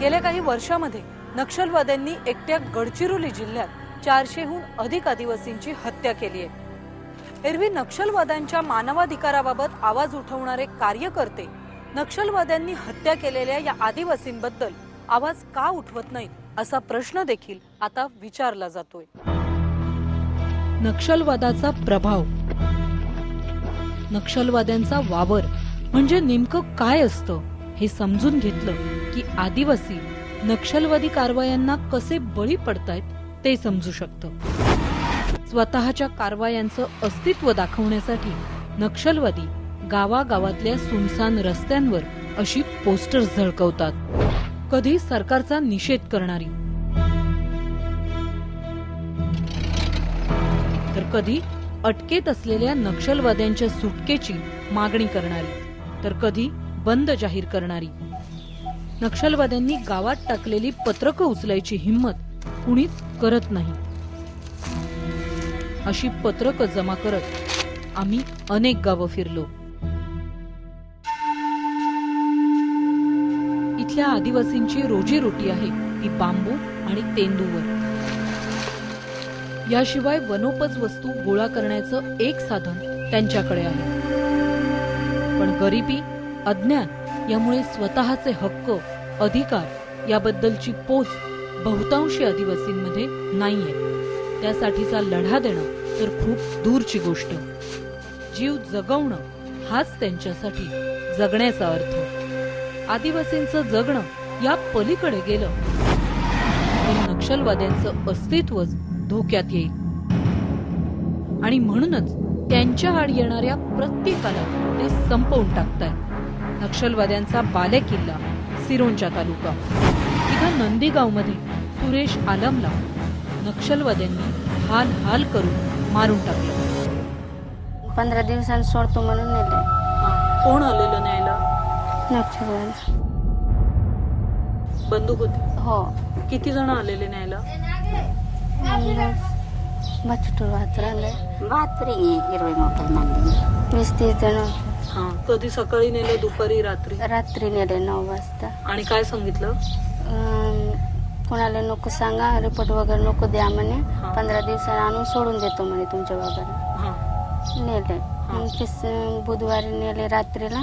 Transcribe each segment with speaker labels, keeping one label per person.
Speaker 1: गेल्या काही वर्षांमध्ये नक्षलवाद्यांनी एकट्या गडचिरोली जिल्ह्यात 400हून अधिक आदिवासींची हत्या केली आहे। एरवी नक्षलवाद्यांच्या मानवाधिकाराबाबत आवाज उठवणारे कार्यकर्ते नक्षलवाद्यांनी हत्या केलेल्या या आदिवासींबद्दल आवाज का उठवत नाहीत असा प्रश्न देखील आता विचारला जातोय। नक्षलवादाचा प्रभाव, नक्षलवाद्यांचा वावर म्हणजे नेमकं काय असतं हे समजून घेतलं की आदिवासी नक्षलवादी कारवायांना कसे बळी पडतायत ते समजू शकतं। स्वतःच्या कारवायांचं अस्तित्व दाखवण्यासाठी नक्षलवादी गावागावातल्या सुनसान रस्त्यांवर अशी पोस्टर्स झळकवतात। कधी सरकारचा निषेध करणारी, तर कधी अटकेत असलेल्या नक्षलवाद्यांच्या सुटकेची मागणी करणारी, तर कधी बंद जाहीर करणारी। नक्षलवाद्यांनी गावात टाकलेली पत्रकं उचलायची हिम्मत कुणीच करत नाही। अशी पत्रकं जमा करत आम्ही अनेक गावं फिरलो। इथल्या आदिवासींची रोजीरोटी आहे ती बांबू आणि तेंदूवर। याशिवाय वनोपज वस्तू गोळा करण्याचं एक साधन त्यांच्याकडे आहे। पण गरिबी, अज्ञान यामुळे स्वतःचे हक्क, अधिकार याबद्दलची पोच बहुतांशी आदिवासींमध्ये नाहीये। त्यासाठीचा लढा देणं तर खूप दूरची गोष्ट। जीव जगवणं हाच त्यांच्यासाठी जगण्याचा अर्थ। आदिवासींचं जगणं या पलीकडे गेलं तर नक्षलवाद्यांचं अस्तित्वच धोक्यात येईल। आणि म्हणूनच त्यांच्या आड येणाऱ्या प्रत्येकाला ते संपवून टाकतायत। नक्षलवाद्यांचा बालेकिल्ला सिरोंचा तालुका, इथं नंदीगावमध्ये सुरेश आलमला नक्षलवाद्यांनी हाल हाल करून मारून टाकलं।
Speaker 2: 15 दिवसांनी सोडतो म्हणून नेले।
Speaker 1: कोण आलेलं न्यायला?
Speaker 2: नक्षलवादी
Speaker 1: बंदूक होती?
Speaker 2: हो।
Speaker 1: किती जण आलेले न्यायला?
Speaker 2: बचटूर वाचराले 20-30 जण।
Speaker 1: कधी सकाळी नेलं, दुपारी,
Speaker 2: रात्री नेले 9 वाजता।
Speaker 1: आणि काय सांगितलं?
Speaker 2: कोणाला नको सांगा, रिपोर्ट वगैरे नको द्या म्हणे, 15 दिवसांनी आणून सोडून देतो म्हणे तुमच्या वगैरे। नेले मग बुधवारी नेले रात्रीला,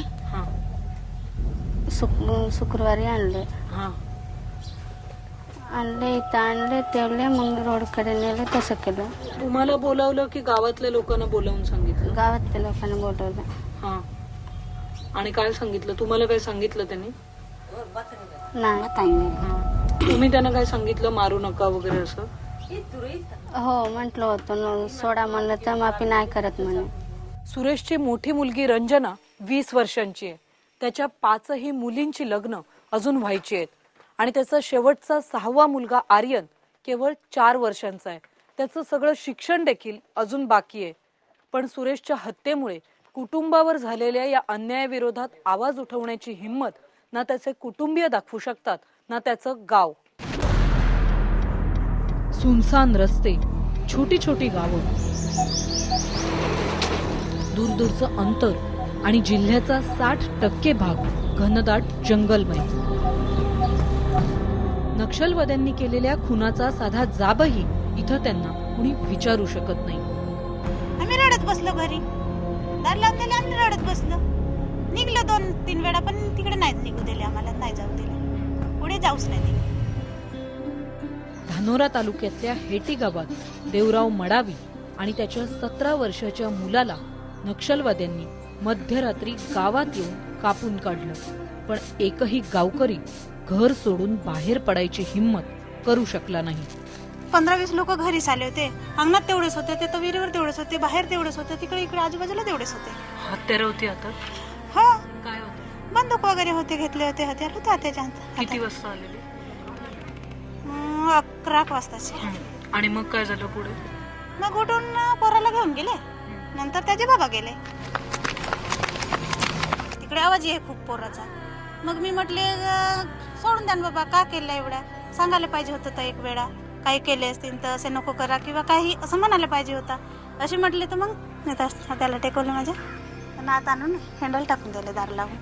Speaker 2: शुक्रवारी आणले इथं आणले, ठेवले, मग रोडकडे नेले। तसं केलं।
Speaker 1: तुम्हाला बोलावलं की गावातल्या लोकांना बोलावून सांगितलं?
Speaker 2: गावातल्या लोकांना बोलवलं।
Speaker 1: आणि काय सांगितलं? तुम्हाला काय सांगितलं त्यांनी?
Speaker 2: नाही।
Speaker 1: तुम्ही त्यांना काय सांगितलं? मारू नका वगैरे असं?
Speaker 2: हो म्हटलं होतं, सोडा म्हणलं तर माफी नाही करत म्हणे।
Speaker 1: सुरेशची मोठी मुलगी रंजना 20 वर्षांची आहे। त्याच्या 5ही मुलींची लग्न अजून व्हायची आहेत आणि त्याचा शेवटचा 6वा मुलगा आर्यन केवळ 4 वर्षांचा आहे। त्याचं सगळं शिक्षण देखील अजून बाकी आहे। पण सुरेशच्या हत्येमुळे कुटुंबावर झालेल्या या अन्यायाविरोधात आवाज उठवण्याची हिम्मत ना त्याचे कुटुंबीय दाखवू शकतात ना त्याचं गाव। सुनसान रस्ते, छोटी छोटी गावं, दूरदूरचं अंतर आणि जिल्ह्याचा 60% भाग घनदाट जंगलमय। नक्षलवाद्यांनी केलेल्या खुनाचा साधा जाबही इथं त्यांना कुणी विचारू शकत नाही।
Speaker 3: आम्ही रडत बसलो घरी, दार लावलेले, आम्ही रडत बसलो। निघलो 2-3 वेळा, पण तिकडे नाहीच निघू दिले आम्हाला, नाही जाऊ दिले, पुढे जाऊच नाही दिले।
Speaker 1: धानोरा तालुक्यातल्या हेटी गावात देवराव मडावी आणि त्याच्या 17 वर्षाच्या मुलाला नक्षलवाद्यांनी मध्यरात्री गावात येऊन कापून काढलं। पण एकही गावकरी घर सोडून बाहेर पडायची हिम्मत करू शकला नाही।
Speaker 3: 15-20 लोक घरीच आले होते, अंगणात तेवढेच होते, ते विहिरीवर तेवढेच होते, बाहेर तेवढेच होते, तिकडे इकडे आजूबाजूला तेवढेच होते।
Speaker 1: हत्यारं होती आता?
Speaker 3: हो,
Speaker 1: काय होतं?
Speaker 3: बंदूक वगैरे होते, घेतले होते हत्यार होते त्याच्यात।
Speaker 1: किती वाजता आलेले?
Speaker 3: 11 वाजताचे।
Speaker 1: आणि मग काय झालं पुढे?
Speaker 3: मग उठून पोराला घेऊन गेले, नंतर त्याचे बाबा गेले। तिकडे आवाज आहे खूप पोराचा। मग मी म्हटले सोडून द्या बाबा, का केलं एवढा? सांगायला पाहिजे होतं तर एक वेळा, काही केले असतील तर असे नको करा किंवा काही असं म्हणायला पाहिजे होता। असे म्हटले तर मग त्याला टेकवलं माझ्या, नात आणून हँडल टाकून दिले दार लावून।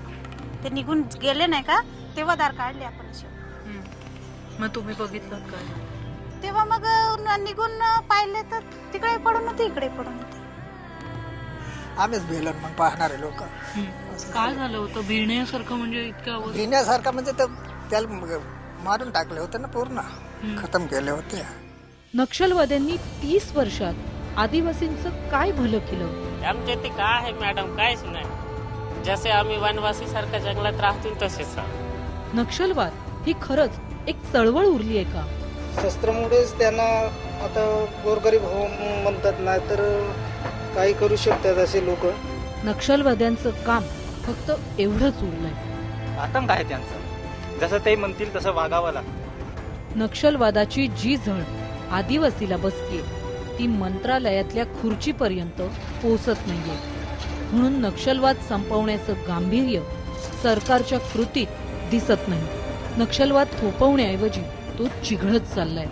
Speaker 3: ते निघून गेले नाही का, तेव्हा दार काढले आपण असे।
Speaker 1: मग तुम्ही बघितलं काय?
Speaker 3: तेव्हा मग निघून पाहिले तर तिकडे पडून होते, इकडे पडून होते.
Speaker 4: आम्हीच भेलो मग पाहणारे लोक.
Speaker 1: काय झालं होतं भिण्यासारखं, म्हणजे इतक्या अवस्था?
Speaker 4: भिण्यासारखं म्हणजे त्याला मारून टाकले होते ना, पूर्ण खतम केले होते.
Speaker 1: नक्षलवाद्यांनी 30 वर्षात आदिवासींचं काय भलं केलं?
Speaker 5: आमच्या इथे काय आहे मॅडम, काहीच नाही. जसे आम्ही वनवासी सारख्या जंगलात राहतो तसेच.
Speaker 1: नक्षलवाद ही खरंच एक चळवळ उरली आहे का?
Speaker 6: शस्त्रामुळेच त्यांना आता गोरगरीब हो म्हणतात, नाही तर काही करू शकतात असे लोक.
Speaker 1: नक्षलवाद्यांचं काम फक्त एवढंच उरलंय.
Speaker 7: आतंक आहे त्यांचा, जसं ते म्हणतील तसं वागावं लागतं.
Speaker 1: नक्षलवादाची जी झळ आदिवासीला बसतीये ती मंत्रालयातल्या खुर्चीपर्यंत पोहोचत नाहीये. म्हणून नक्षलवाद संपवण्याचं गांभीर्य सरकारच्या कृतीत दिसत नाही. नक्षलवाद थोपवण्याऐवजी तो चिघळत चाललाय.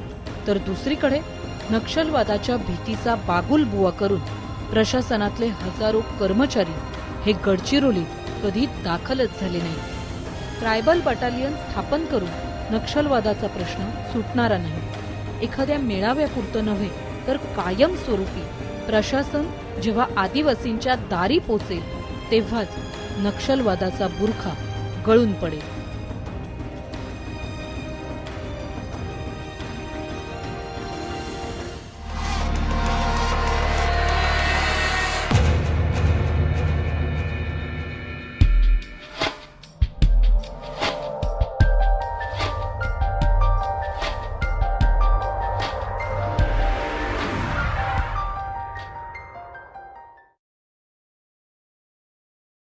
Speaker 1: तर दुसरीकडे नक्षलवादाच्या भीतीचा बागुलबुवा करून प्रशासनातले हजारो कर्मचारी हे गडचिरोलीत कधी दाखलच झाले नाही. ट्रायबल बटालियन स्थापन करून नक्षलवादाचा प्रश्न सुटणारा नाही. एखाद्या मेळाव्यापुरतं नव्हे तर कायमस्वरूपी प्रशासन जेव्हा आदिवासींच्या दारी पोचेल तेव्हाच नक्षलवादाचा बुरखा गळून पडेल.